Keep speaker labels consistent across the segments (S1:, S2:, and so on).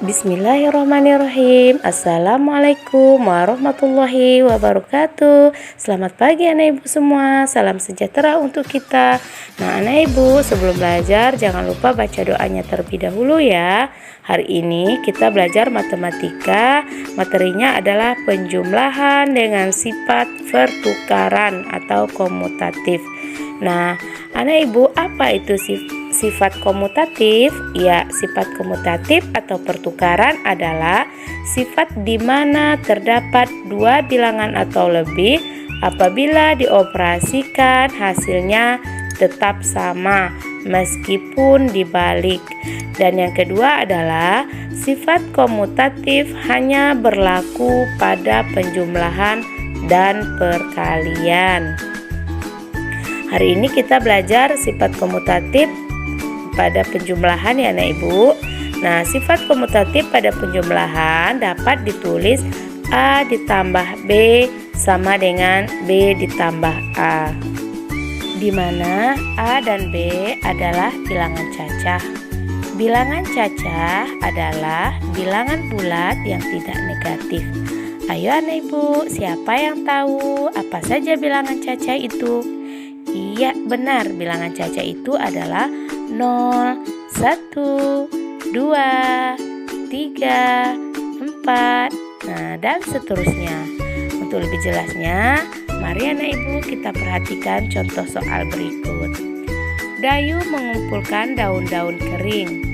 S1: Bismillahirrahmanirrahim. Assalamualaikum warahmatullahi wabarakatuh. Selamat pagi anak ibu semua. Salam sejahtera untuk kita. Nah anak ibu, sebelum belajar jangan lupa baca doanya terlebih dahulu ya. Hari ini kita belajar matematika. Materinya adalah penjumlahan dengan sifat pertukaran atau komutatif. Nah anak ibu, apa itu sifat komutatif? Ya, sifat komutatif atau pertukaran adalah sifat di mana terdapat dua bilangan atau lebih apabila dioperasikan hasilnya tetap sama meskipun dibalik. Dan yang kedua adalah sifat komutatif hanya berlaku pada penjumlahan dan perkalian. Hari ini kita belajar sifat komutatif pada penjumlahan ya anak ibu. Nah, sifat komutatif pada penjumlahan dapat ditulis A ditambah B sama dengan B ditambah A, di mana A dan B adalah bilangan cacah. Bilangan cacah adalah bilangan bulat yang tidak negatif. Ayo anak ibu, siapa yang tahu apa saja bilangan cacah itu? Iya, benar, bilangan cacah itu adalah 0, 1, 2, 3, 4, nah dan seterusnya. Untuk lebih jelasnya, mari anak ibu kita perhatikan contoh soal berikut. Dayu mengumpulkan daun-daun kering.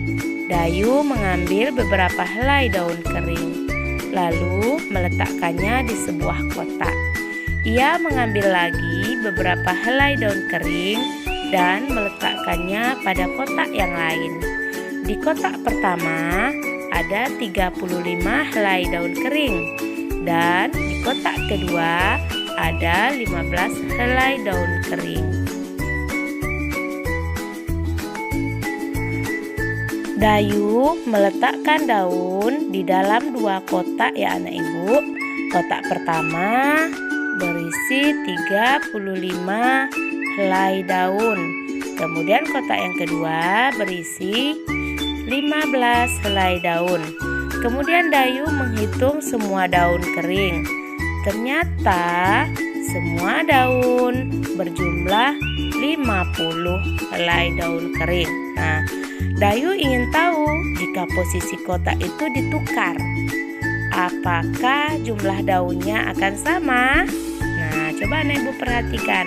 S1: Dayu mengambil beberapa helai daun kering, lalu meletakkannya di sebuah kotak. Ia mengambil lagi beberapa helai daun kering dan meletakkannya pada kotak yang lain. Di kotak pertama ada 35 helai daun kering dan di kotak kedua ada 15 helai daun kering. Dayu meletakkan daun di dalam dua kotak ya anak ibu. Kotak pertama berisi 35 helai daun. Kemudian kotak yang kedua berisi 15 helai daun. Kemudian Dayu menghitung semua daun kering. Ternyata semua daun berjumlah 50 helai daun kering. Nah, Dayu ingin tahu jika posisi kotak itu ditukar, apakah jumlah daunnya akan sama? Nah, coba anak ibu perhatikan.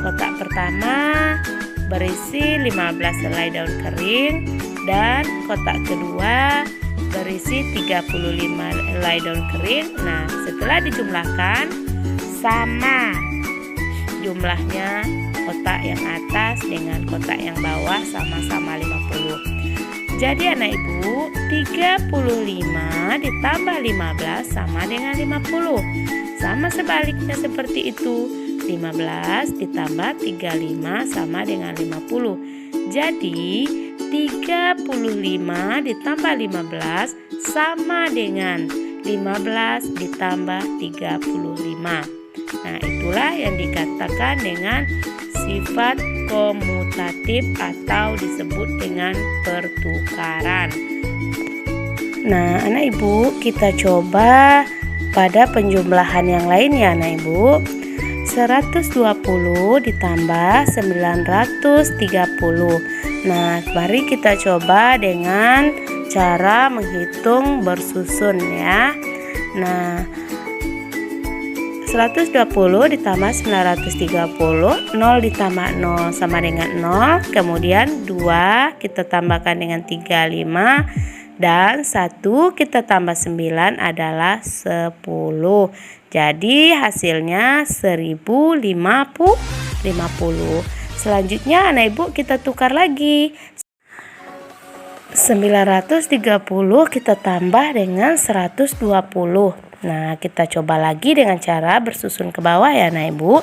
S1: Kotak pertama berisi 15 helai daun kering dan kotak kedua berisi 35 helai daun kering. Nah, setelah dijumlahkan sama jumlahnya kotak yang atas dengan kotak yang bawah sama-sama 50. Jadi anak ibu, 35 ditambah 15 sama dengan 50. Sama sebaliknya seperti itu, 15 ditambah 35 sama dengan 50. Jadi 35 ditambah 15 sama dengan 15 ditambah 35. Nah, itulah yang dikatakan dengan sifat komutatif atau disebut dengan pertukaran. Nah, anak ibu, kita coba pada penjumlahan yang lain ya anak ibu. 120 ditambah 930. Nah, mari kita coba dengan cara menghitung bersusun ya. Nah, 120 ditambah 930, 0 ditambah 0 sama dengan 0, kemudian 2 kita tambahkan dengan 35, dan 1 kita tambah 9 adalah 10. Jadi hasilnya 1050. Selanjutnya anak ibu kita tukar lagi. 930 kita tambah dengan 120. Nah, kita coba lagi dengan cara bersusun ke bawah ya anak ibu.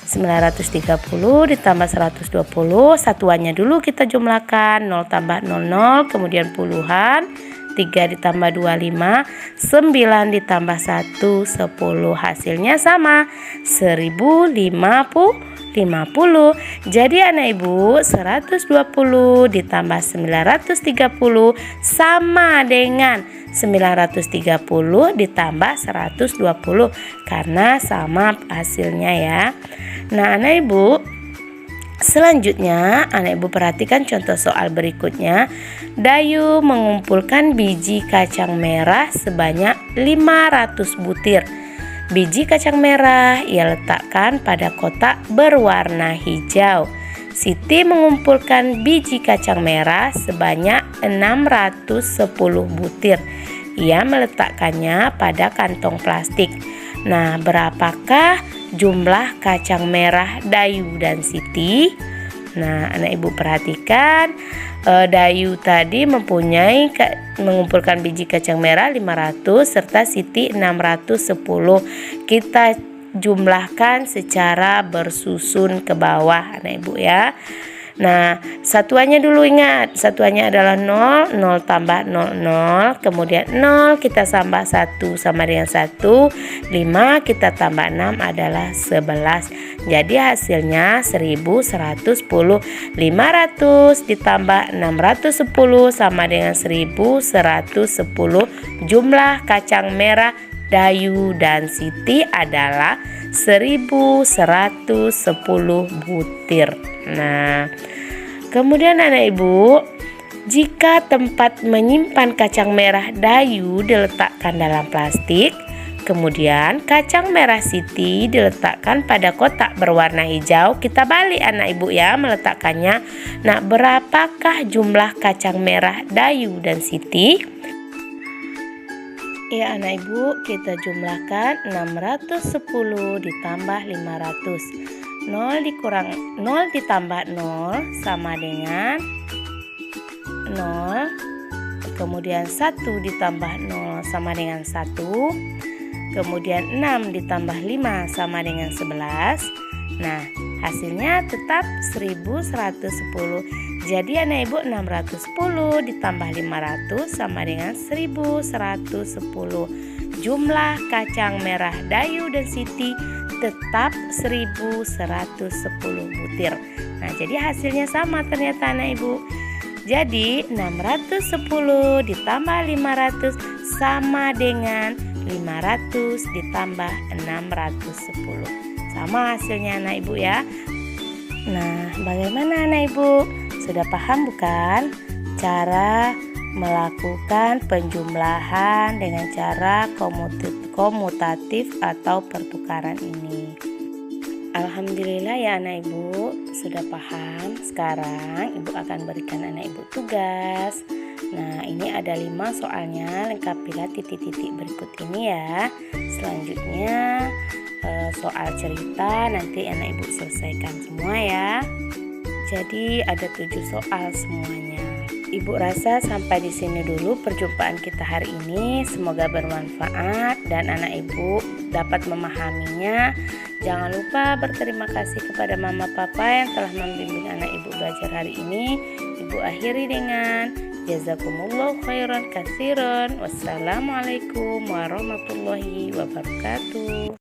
S1: 930 ditambah 120, satuannya dulu kita jumlahkan, 0 tambah 00, kemudian puluhan, 3 ditambah 25, 9 ditambah 1, 10. Hasilnya sama, 1050. 50. Jadi anak ibu 120 ditambah 930 sama dengan 930 ditambah 120 karena sama hasilnya ya. Nah anak ibu, selanjutnya anak ibu perhatikan contoh soal berikutnya. Dayu mengumpulkan biji kacang merah sebanyak 500 butir. Biji kacang merah ia letakkan pada kotak berwarna hijau. Siti mengumpulkan biji kacang merah sebanyak 610 butir. Ia meletakkannya pada kantong plastik. Nah, berapakah jumlah kacang merah Dayu dan Siti? Nah, anak ibu perhatikan, Dayu tadi mengumpulkan biji kacang merah 500 serta Siti 610. Kita jumlahkan secara bersusun ke bawah anak ibu ya. Nah, satuannya dulu ingat, satuannya adalah 0, 0 tambah 0, 0, kemudian 0 kita tambah 1 sama dengan 1, 5 kita tambah 6 adalah 11. Jadi hasilnya 1110. 500 ditambah 610 sama dengan 1110. Jumlah kacang merah Dayu dan Siti adalah 1110 butir. Nah, kemudian anak ibu, jika tempat menyimpan kacang merah Dayu diletakkan dalam plastik, kemudian kacang merah Siti diletakkan pada kotak berwarna hijau, kita balik anak ibu ya meletakkannya. Nah, berapakah jumlah kacang merah Dayu dan Siti? Ya anak ibu, kita jumlahkan 610 ditambah 500. 0 ditambah 0 sama dengan 0. Kemudian 1 ditambah 0 sama dengan 1. Kemudian 6 ditambah 5 sama dengan 11. Nah, hasilnya tetap 1110. Jadi anak ibu 610 ditambah 500 sama dengan 1110. Jumlah kacang merah Dayu dan Siti tetap 1110 butir. Nah, jadi hasilnya sama ternyata anak ibu. Jadi 610 ditambah 500 sama dengan 500 ditambah 610. Sama hasilnya anak ibu ya. Nah, bagaimana anak ibu? Sudah paham bukan cara melakukan penjumlahan dengan cara komutatif atau pertukaran ini? Alhamdulillah ya anak ibu, sudah paham. Sekarang ibu akan berikan anak ibu tugas. Nah, ini ada 5 soalnya, lengkapilah titik-titik berikut ini ya. Selanjutnya soal cerita nanti anak ibu selesaikan semua ya. Jadi ada 7 soal semuanya. Ibu rasa sampai di sini dulu perjumpaan kita hari ini. Semoga bermanfaat dan anak ibu dapat memahaminya. Jangan lupa berterima kasih kepada mama papa yang telah membimbing anak ibu belajar hari ini. Ibu akhiri dengan jazakumullah khairan katsiran. Wassalamualaikum warahmatullahi wabarakatuh.